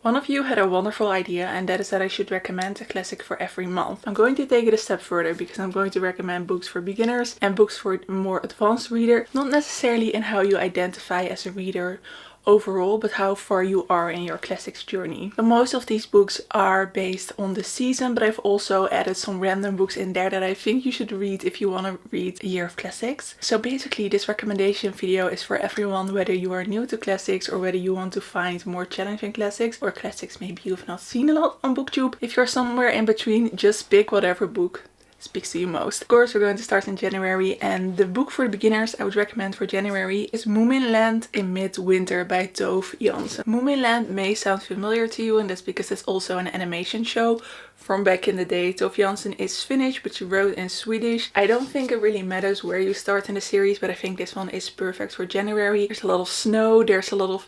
One of you had a wonderful idea, and that is that I should recommend a classic for every month. I'm going to take it a step further because I'm going to recommend books for beginners and books for a more advanced reader, not necessarily in how you identify as a reader overall, but how far you are in your classics journey. So most of these books are based on the season, but I've also added some random books in there that I think you should read if you want to read a year of classics. So basically this recommendation video is for everyone, whether you are new to classics or whether you want to find more challenging classics or classics maybe you've not seen a lot on BookTube. If you're somewhere in between, just pick whatever book speaks to you most. Of course, we're going to start in January, and the book for the beginners I would recommend for January is Moomins in Midwinter by Tove Jansson. Moomins may sound familiar to you, and that's because it's also an animation show from back in the day. Tove Jansson is Finnish, but she wrote in Swedish. I don't think it really matters where you start in the series, but I think this one is perfect for January. There's a lot of snow, there's a lot of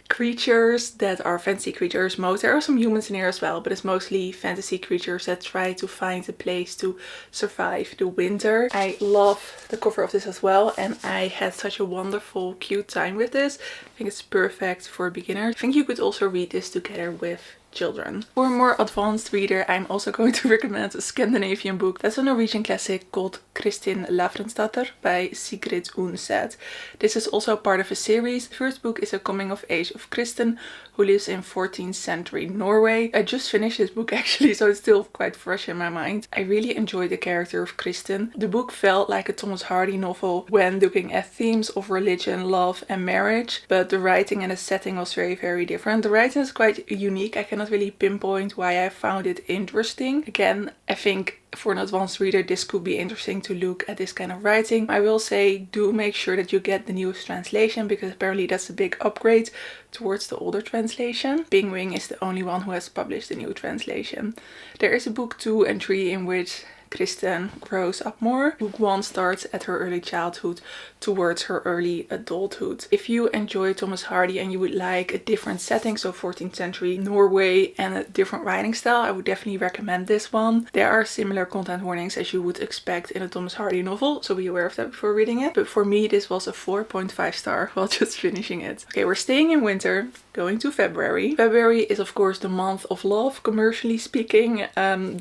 creatures that are fantasy creatures. There are some humans in here as well, but it's mostly fantasy creatures that try to find a place to survive the winter. I love the cover of this as well, and I had such a wonderful, cute time with this. I think it's perfect for beginners. I think you could also read this together with children. For a more advanced reader, I'm also going to recommend a Scandinavian book. That's a Norwegian classic called Kristin Lavrensdatter by Sigrid Undset. This is also part of a series. The first book is a coming of age of Kristin, who lives in 14th century Norway. I just finished this book actually, so it's still quite fresh in my mind. I really enjoyed the character of Kristin. The book felt like a Thomas Hardy novel when looking at themes of religion, love and marriage, but the writing and the setting was very different. The writing is quite unique. I cannot really pinpoint why I found it interesting. Again, I think for an advanced reader this could be interesting to look at this kind of writing. I will say do make sure that you get the newest translation, because apparently that's a big upgrade towards the older translation. Bingwing is the only one who has published the new translation. There is a book 2 and 3 in which Kristin grows up more. Book 1 starts at her early childhood towards her early adulthood. If you enjoy Thomas Hardy and you would like a different setting, so 14th century Norway and a different writing style, I would definitely recommend this one. There are similar content warnings as you would expect in a Thomas Hardy novel, so be aware of that before reading it. But for me this was a 4.5 star while just finishing it. Okay, we're staying in winter, going to February. February is of course the month of love, commercially speaking.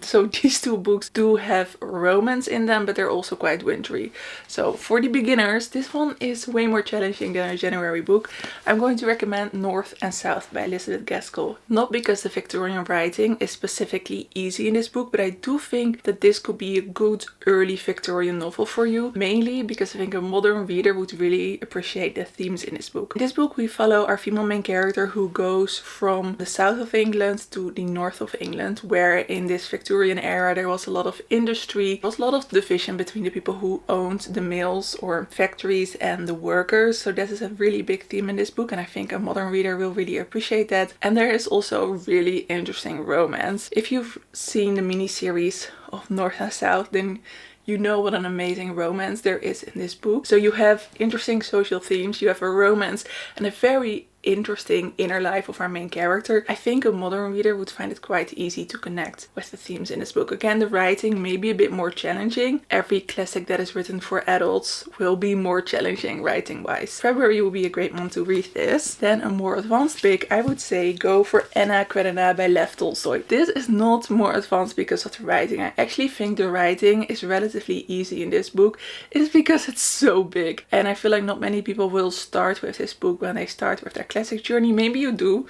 So these two books do have romance in them, but they're also quite wintry. So for the beginners, this one is way more challenging than a January book. I'm going to recommend North and South by Elizabeth Gaskell. Not because the Victorian writing is specifically easy in this book, but I do think that this could be a good early Victorian novel for you. Mainly because I think a modern reader would really appreciate the themes in this book. In this book we follow our female main character who goes from the south of England to the north of England, where in this Victorian era there was a lot of industry, there was a lot of division between the people who owned the mills or factories and the workers. So that is a really big theme in this book, and I think a modern reader will really appreciate that. And there is also really interesting romance. If you've seen the miniseries of North and South, then you know what an amazing romance there is in this book. So you have interesting social themes, you have a romance and a very interesting inner life of our main character. I think a modern reader would find it quite easy to connect with the themes in this book. Again, the writing may be a bit more challenging. Every classic that is written for adults will be more challenging writing wise. February will be a great month to read this. Then a more advanced pick, I would say go for Anna Karenina by Lev Tolstoy. This is not more advanced because of the writing. I actually think the writing is relatively easy in this book. It's because it's so big, and I feel like not many people will start with this book when they start with their classic journey. Maybe you do.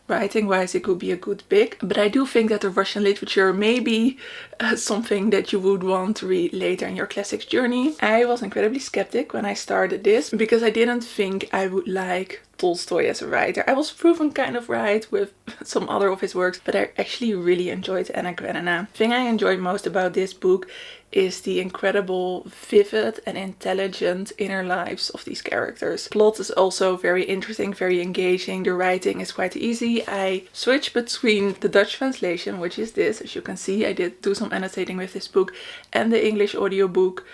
Writing wise it could be a good pick, but I do think that the Russian literature may be something that you would want to read later in your classics journey. I was incredibly skeptic when I started this because I didn't think I would like Tolstoy as a writer. I was proven kind of right with some other of his works, but I actually really enjoyed Anna Karenina. The thing I enjoyed most about this book is the incredible, vivid and intelligent inner lives of these characters. Plot is also very interesting, very engaging. The writing is quite easy. I switched between the Dutch translation, which is this. As you can see, I did do some annotating with this book, and the English audiobook.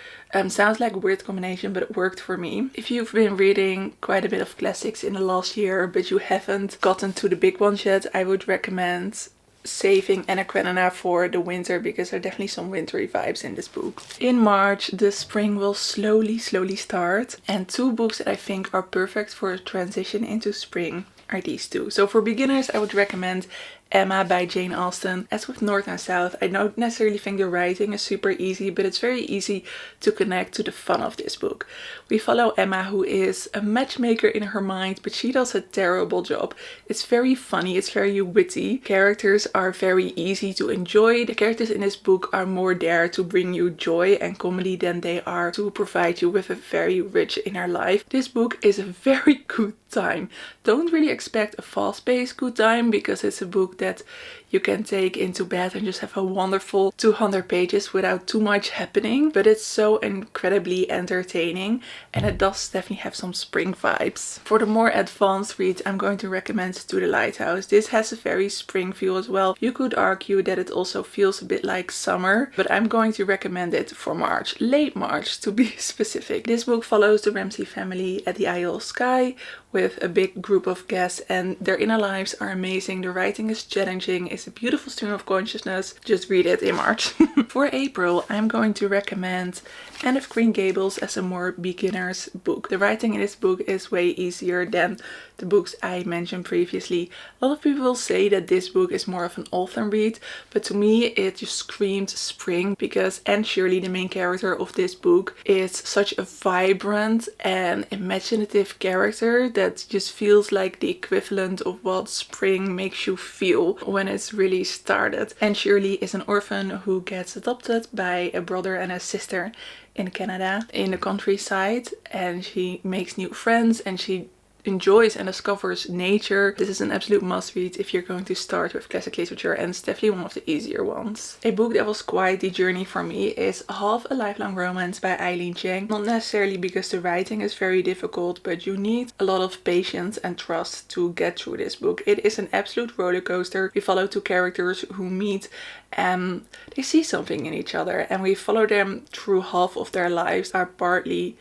Sounds like a weird combination, but it worked for me. If you've been reading quite a bit of classics in the last year, but you haven't gotten to the big ones yet, I would recommend saving Anna Karenina for the winter, because there are definitely some wintry vibes in this book. In March, the spring will slowly start, and two books that I think are perfect for a transition into spring are these two. So for beginners, I would recommend Emma by Jane Austen. As with North and South, I don't necessarily think the writing is super easy, but it's very easy to connect to the fun of this book. We follow Emma, who is a matchmaker in her mind, but she does a terrible job. It's very funny, it's very witty. Characters are very easy to enjoy. The characters in this book are more there to bring you joy and comedy than they are to provide you with a very rich inner life. This book is a very good time. Don't really expect a fast-paced good time, because it's a book that you can take into bed and just have a wonderful 200 pages without too much happening, but it's so incredibly entertaining, and it does definitely have some spring vibes. For the more advanced reads, I'm going to recommend To the Lighthouse. This has a very spring feel as well. You could argue that it also feels a bit like summer, but I'm going to recommend it for March, late March to be specific. This book follows the Ramsay family at the Isle of Skye with a big group of guests, and their inner lives are amazing. The writing is challenging, it's a beautiful stream of consciousness. Just read it in March. For April, I'm going to recommend Anne of Green Gables as a more beginner's book. The writing in this book is way easier than the books I mentioned previously. A lot of people say that this book is more of an autumn read, but to me it just screamed spring, because Anne Shirley, the main character of this book, is such a vibrant and imaginative character that just feels like the equivalent of what spring makes you feel when it's really started. Anne Shirley is an orphan who gets adopted by a brother and a sister in Canada in the countryside, and she makes new friends and she enjoys and discovers nature. This is an absolute must read if you're going to start with classic literature, and it's definitely one of the easier ones. A book that was quite the journey for me is Half a Lifelong Romance by Eileen Chang. Not necessarily because the writing is very difficult, but you need a lot of patience and trust to get through this book. It is an absolute roller coaster. We follow two characters who meet and they see something in each other, and we follow them through half of their lives are partly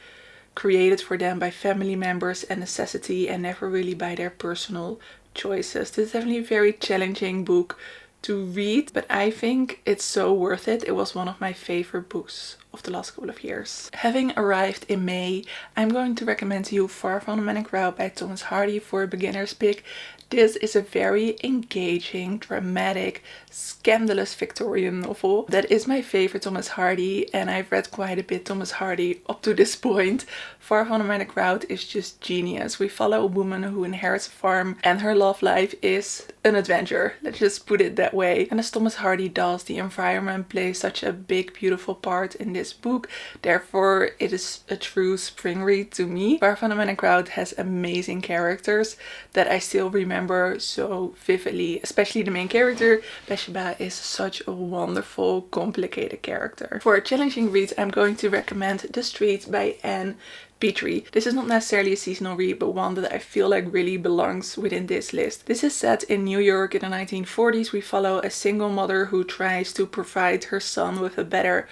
created for them by family members and necessity, and never really by their personal choices. This is definitely a very challenging book to read, but I think it's so worth it. It was one of my favorite books of the last couple of years. Having arrived in May, I'm going to recommend to you Far from the Man Crowd by Thomas Hardy for a beginner's pick. This is a very engaging, dramatic, scandalous Victorian novel. That is my favorite Thomas Hardy, and I've read quite a bit Thomas Hardy up to this point. Far from the Man Crowd is just genius. We follow a woman who inherits a farm, and her love life is an adventure. Let's just put it that way. And as Thomas Hardy does, the environment plays such a big, beautiful part in this book. Therefore, it is a true spring read to me. Far from the Man Crowd has amazing characters that I still remember so vividly. Especially the main character, Bathsheba, is such a wonderful, complicated character. For a challenging read, I'm going to recommend The Street by Anne Petrie. This is not necessarily a seasonal read, but one that I feel like really belongs within this list. This is set in New York in the 1940s. We follow a single mother who tries to provide her son with a better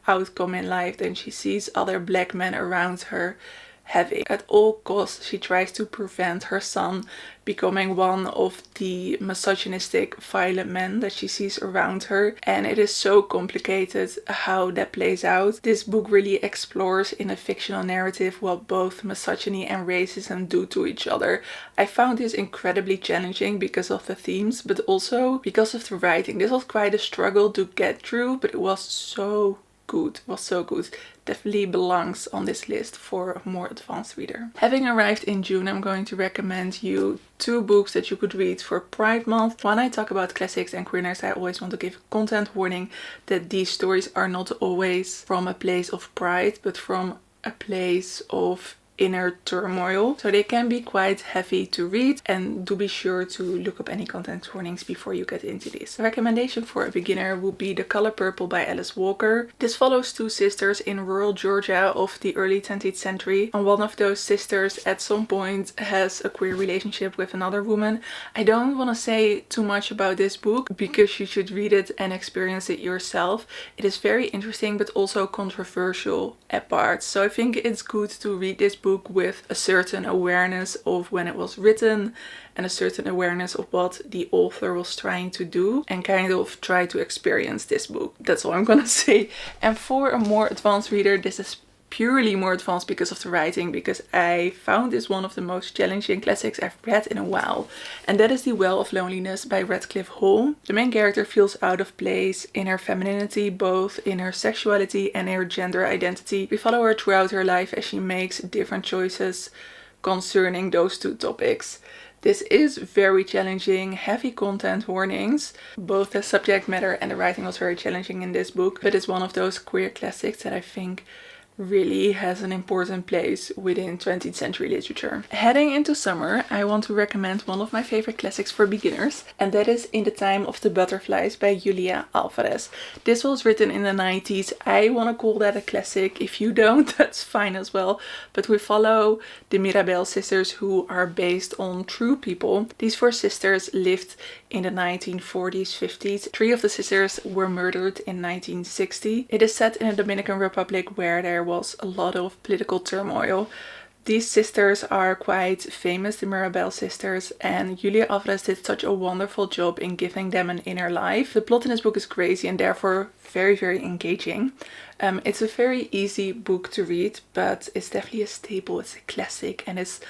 outcome in life than she sees other black men around her having. At all costs, she tries to prevent her son becoming one of the misogynistic, violent men that she sees around her, and it is so complicated how that plays out. This book really explores in a fictional narrative what both misogyny and racism do to each other. I found this incredibly challenging because of the themes, but also because of the writing. This was quite a struggle to get through, but it was so good. It was so good. Definitely belongs on this list for a more advanced reader. Having arrived in June, I'm going to recommend you two books that you could read for Pride Month. When I talk about classics and queerness, I always want to give a content warning that these stories are not always from a place of pride, but from a place of inner turmoil. So they can be quite heavy to read, and do be sure to look up any content warnings before you get into this. A recommendation for a beginner would be The Color Purple by Alice Walker. This follows two sisters in rural Georgia of the early 20th century, and one of those sisters at some point has a queer relationship with another woman. I don't want to say too much about this book because you should read it and experience it yourself. It is very interesting but also controversial at parts, so I think it's good to read this book with a certain awareness of when it was written and a certain awareness of what the author was trying to do, and kind of try to experience this book. That's all I'm gonna say. And for a more advanced reader, this is purely more advanced because of the writing, because I found this one of the most challenging classics I've read in a while. And that is The Well of Loneliness by Radcliffe Hall. The main character feels out of place in her femininity, both in her sexuality and her gender identity. We follow her throughout her life as she makes different choices concerning those two topics. This is very challenging, heavy content warnings. Both the subject matter and the writing was very challenging in this book, but it's one of those queer classics that I think really has an important place within 20th century literature. Heading into summer, I want to recommend one of my favorite classics for beginners, and that is In the Time of the Butterflies by Julia Alvarez. This was written in the 90s. I want to call that a classic. If you don't, that's fine as well. But we follow the Mirabel sisters, who are based on true people. These 4 sisters lived in the 1940s, 50s. 3 of the sisters were murdered in 1960. It is set in the Dominican Republic, where there was a lot of political turmoil. These sisters are quite famous, the Mirabel sisters, and Julia Alvarez did such a wonderful job in giving them an inner life. The plot in this book is crazy and therefore very, very engaging. It's a very easy book to read, but it's definitely a staple, it's a classic, and it's,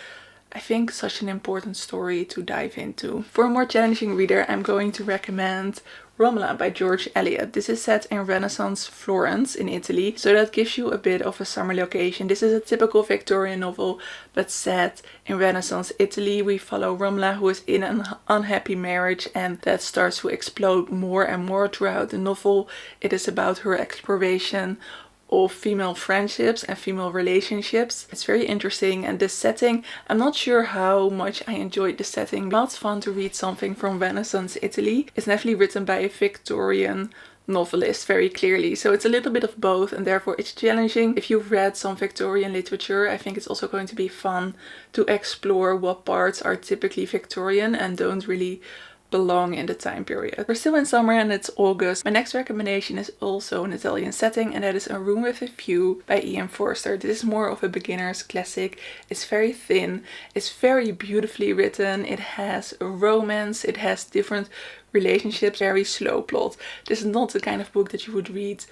I think, such an important story to dive into. For a more challenging reader, I'm going to recommend Romola by George Eliot. This is set in Renaissance Florence in Italy, so that gives you a bit of a summer location. This is a typical Victorian novel, but set in Renaissance Italy. We follow Romola, who is in an unhappy marriage, and that starts to explode more and more throughout the novel. It is about her exploration of female friendships and female relationships. It's very interesting, and the setting, I'm not sure how much I enjoyed the setting, but it's fun to read something from Renaissance Italy. It's definitely written by a Victorian novelist, very clearly, so it's a little bit of both, and therefore it's challenging. If you've read some Victorian literature, I think it's also going to be fun to explore what parts are typically Victorian and don't really belong in the time period. We're still in summer and it's August. My next recommendation is also an Italian setting, and that is A Room with a View by Ian Forster. This is more of a beginner's classic. It's very thin, it's very beautifully written, it has a romance, it has different relationships, very slow plot. This is not the kind of book that you would read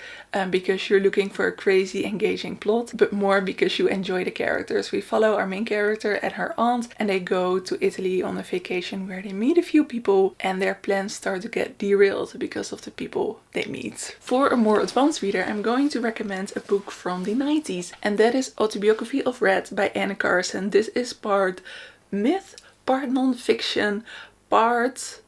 because you're looking for a crazy engaging plot, but more because you enjoy the characters. We follow our main character and her aunt, and they go to Italy on a vacation where they meet a few people, and their plans start to get derailed because of the people they meet. For a more advanced reader, I'm going to recommend a book from the 90s, and that is Autobiography of Red by Anne Carson. This is part myth, part non-fiction, part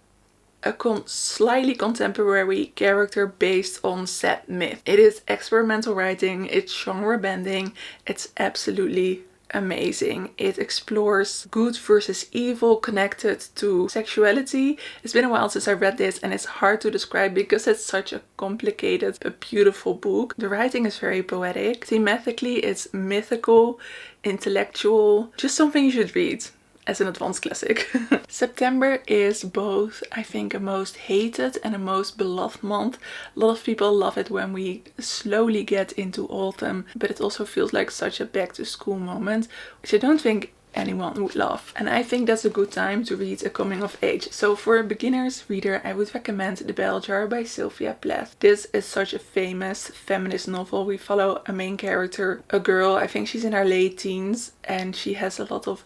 a slightly contemporary character based on said myth. It is experimental writing, it's genre bending, it's absolutely amazing. It explores good versus evil connected to sexuality. It's been a while since I read this, and it's hard to describe because it's such a complicated but beautiful book. The writing is very poetic. Thematically, it's mythical, intellectual, just something you should read as an advanced classic. September is both, I think, a most hated and a most beloved month. A lot of people love it when we slowly get into autumn, but it also feels like such a back to school moment, which I don't think anyone would love. And I think that's a good time to read a coming of age. So for a beginner's reader, I would recommend The Bell Jar by Sylvia Plath. This is such a famous feminist novel. We follow a main character, a girl, I think she's in her late teens, and she has a lot of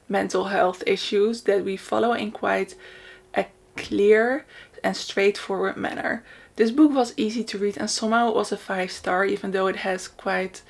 mental health issues that we follow in quite a clear and straightforward manner. This book was easy to read and somehow it was a 5-star, even though it has quite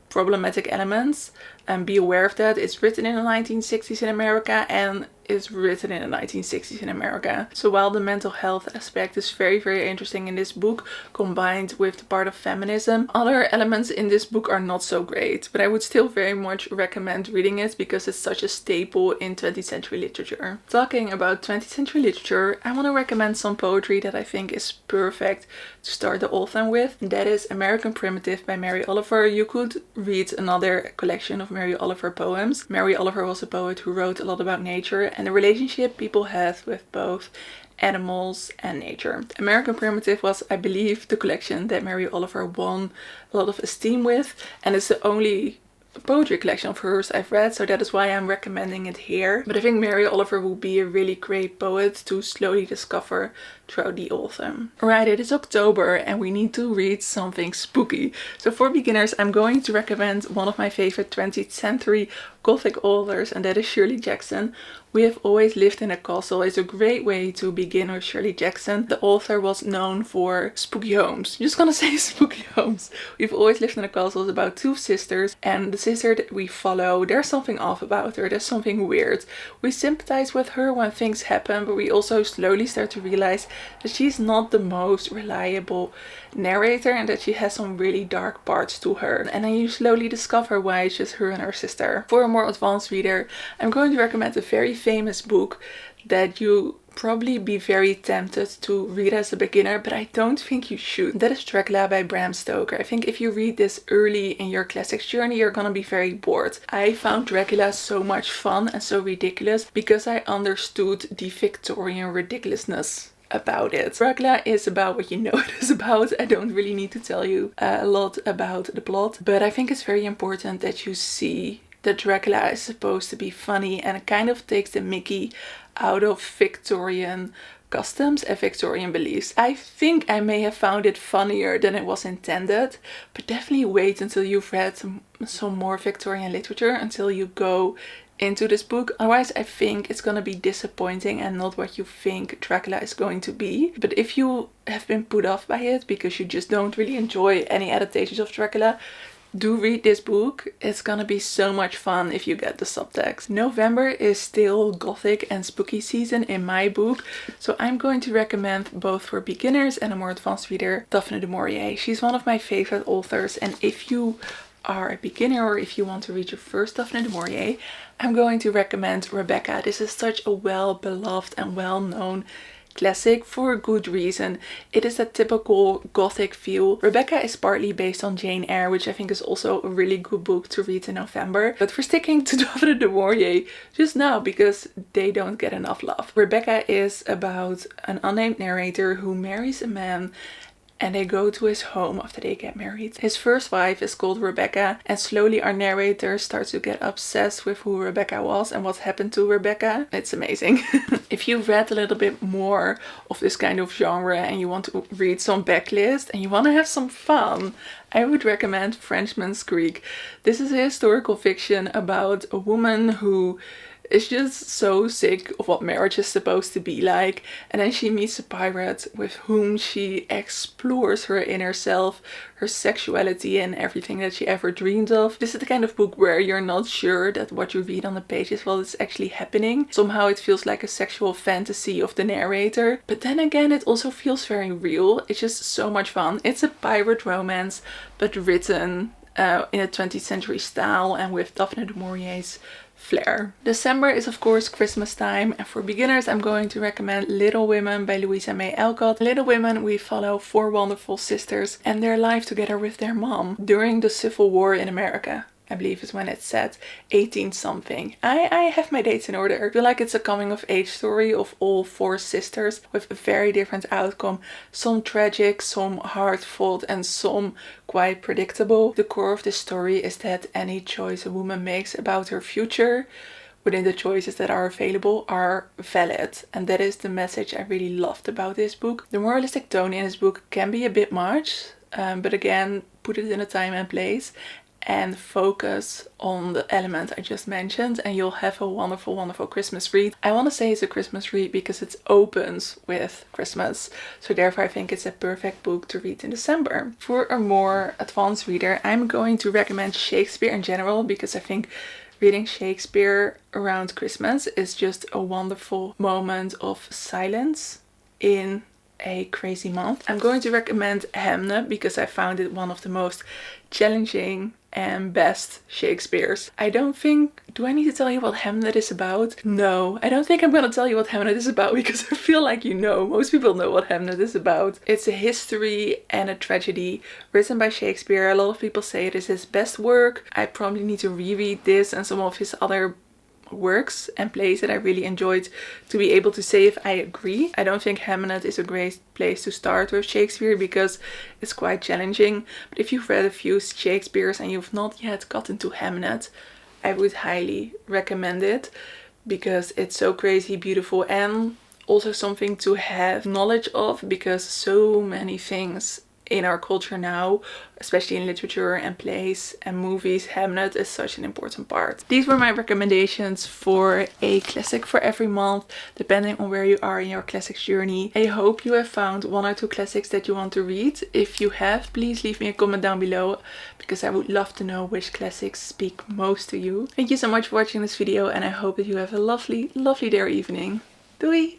problematic elements. And be aware of that. It's written in the 1960s in America and is written in the 1960s in America. So while the mental health aspect is very, very interesting in this book, combined with the part of feminism, other elements in this book are not so great. But I would still very much recommend reading it because it's such a staple in 20th century literature. Talking about 20th century literature, I want to recommend some poetry that I think is perfect to start the autumn with. And that is American Primitive by Mary Oliver. You could read another collection of Mary Oliver poems. Mary Oliver was a poet who wrote a lot about nature and the relationship people have with both animals and nature. American Primitive was, I believe, the collection that Mary Oliver won a lot of esteem with, and it's the only poetry collection of hers I've read, so that is why I'm recommending it here. But I think Mary Oliver would be a really great poet to slowly discover throughout the autumn. Right, it is October and we need to read something spooky. So for beginners, I'm going to recommend one of my favorite 20th century Gothic authors, and that is Shirley Jackson. We Have Always Lived in a Castle is a great way to begin with Shirley Jackson. The author was known for spooky homes. I'm just gonna say spooky homes. We've Always Lived in a Castle is about two sisters, and the sister that we follow, there's something off about her, there's something weird. We sympathize with her when things happen, but we also slowly start to realize that she's not the most reliable narrator and that she has some really dark parts to her. And then you slowly discover why it's just her and her sister. For a more advanced reader, I'm going to recommend a very famous book that you probably be very tempted to read as a beginner, but I don't think you should. That is Dracula by Bram Stoker. I think if you read this early in your classics journey, you're gonna be very bored. I found Dracula so much fun and so ridiculous because I understood the Victorian ridiculousness about it. Dracula is about what you know it is about. I don't really need to tell you a lot about the plot, but I think it's very important that you see that Dracula is supposed to be funny and it kind of takes the mickey out of Victorian customs and Victorian beliefs. I think I may have found it funnier than it was intended, but definitely wait until you've read some more Victorian literature until you go into this book. Otherwise, I think it's gonna be disappointing and not what you think Dracula is going to be. But if you have been put off by it because you just don't really enjoy any adaptations of Dracula, do read this book. It's gonna be so much fun if you get the subtext. November is still gothic and spooky season in my book, so I'm going to recommend both for beginners and a more advanced reader, Daphne du Maurier. She's one of my favorite authors, and if you are a beginner or if you want to read your first Daphne du Maurier, I'm going to recommend Rebecca. This is such a well-beloved and well-known classic for a good reason. It is that typical gothic feel. Rebecca is partly based on Jane Eyre, which I think is also a really good book to read in November. But we're sticking to Daphne du Maurier just now because they don't get enough love. Rebecca is about an unnamed narrator who marries a man and they go to his home after they get married. His first wife is called Rebecca, and slowly our narrator starts to get obsessed with who Rebecca was and what happened to Rebecca. It's amazing. If you've read a little bit more of this kind of genre and you want to read some backlist and you want to have some fun, I would recommend Frenchman's Creek. This is a historical fiction about a woman who is just so sick of what marriage is supposed to be like, and then she meets a pirate with whom she explores her inner self, her sexuality and everything that she ever dreamed of. This is the kind of book where you're not sure that what you read on the pages, well, it's actually happening. Somehow it feels like a sexual fantasy of the narrator, but then again it also feels very real. It's just so much fun. It's a pirate romance, but written in a 20th century style and with Daphne du Maurier's flair. December is of course Christmas time, and for beginners I'm going to recommend Little Women by Louisa May Alcott. Little Women, we follow four wonderful sisters and their life together with their mom during the Civil War in America. I believe is when it's set, 18 something. I have my dates in order. I feel like it's a coming of age story of all four sisters with a very different outcome. Some tragic, some hard-fought and some quite predictable. The core of this story is that any choice a woman makes about her future within the choices that are available are valid. And that is the message I really loved about this book. The moralistic tone in this book can be a bit much, but again, put it in a time and place and focus on the element I just mentioned and you'll have a wonderful, wonderful Christmas read. I want to say it's a Christmas read because it opens with Christmas, so therefore I think it's a perfect book to read in December. For a more advanced reader, I'm going to recommend Shakespeare in general because I think reading Shakespeare around Christmas is just a wonderful moment of silence in a crazy month. I'm going to recommend Hamnet because I found it one of the most challenging and best Shakespeare's. I don't think, do I need to tell you what Hamnet is about? No, I don't think I'm gonna tell you what Hamnet is about because I feel like you know, most people know what Hamnet is about. It's a history and a tragedy written by Shakespeare. A lot of people say it is his best work. I probably need to reread this and some of his other works and plays that I really enjoyed to be able to say if I agree. I don't think Hamnet is a great place to start with Shakespeare because it's quite challenging. But if you've read a few Shakespeares and you've not yet gotten to Hamnet, I would highly recommend it because it's so crazy beautiful and also something to have knowledge of, because so many things in our culture now, especially in literature and plays and movies, Hamnet is such an important part. These were my recommendations for a classic for every month, depending on where you are in your classics journey. I hope you have found 1 or 2 classics that you want to read. If you have, please leave me a comment down below, because I would love to know which classics speak most to you. Thank you so much for watching this video, and I hope that you have a lovely, lovely day or evening. Doei!